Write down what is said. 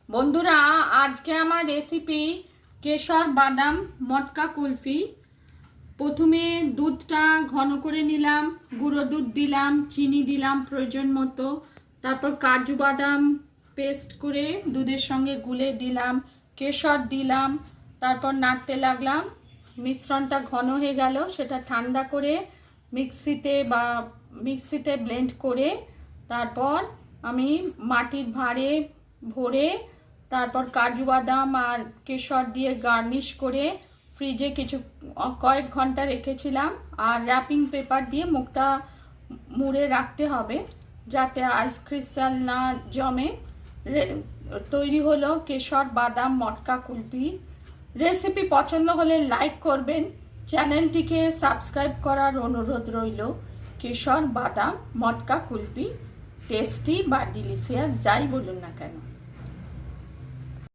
বন্ধুরা, আজকে আমার রেসিপি কেশর বাদাম মটকা কুলফি। প্রথমে দুধটা ঘন করে নিলাম, গুঁড়ো দুধ দিলাম, চিনি দিলাম প্রয়োজন মতো, তারপর কাজু বাদাম পেস্ট করে দুধের সঙ্গে গুলে দিলাম, কেশর দিলাম, তারপর নাড়তে লাগলাম। মিশ্রণটা ঘন হয়ে গেল, সেটা ঠান্ডা করে মিক্সিতে ব্লেন্ড করে তারপর আমি মাটির ভাঁড়ে ভরে তারপর কাজু বাদাম আর কেশর দিয়ে গার্নিশ করে ফ্রিজে কয়েক ঘন্টা রেখেছিলাম। আর র্যাপিং পেপার দিয়ে মুখটা মুড়ে রাখতে হবে যাতে আইস ক্রিস্টাল না জমে। তৈরি হলো কেশর বাদাম মটকা কুলফি। রেসিপি পছন্দ হলে লাইক করবেন, চ্যানেলটিকে সাবস্ক্রাইব করার অনুরোধ রইল। কেশর বাদাম মটকা কুলফি টেস্টি বা ডিলিশিয়াস যাই বলুন না কেন।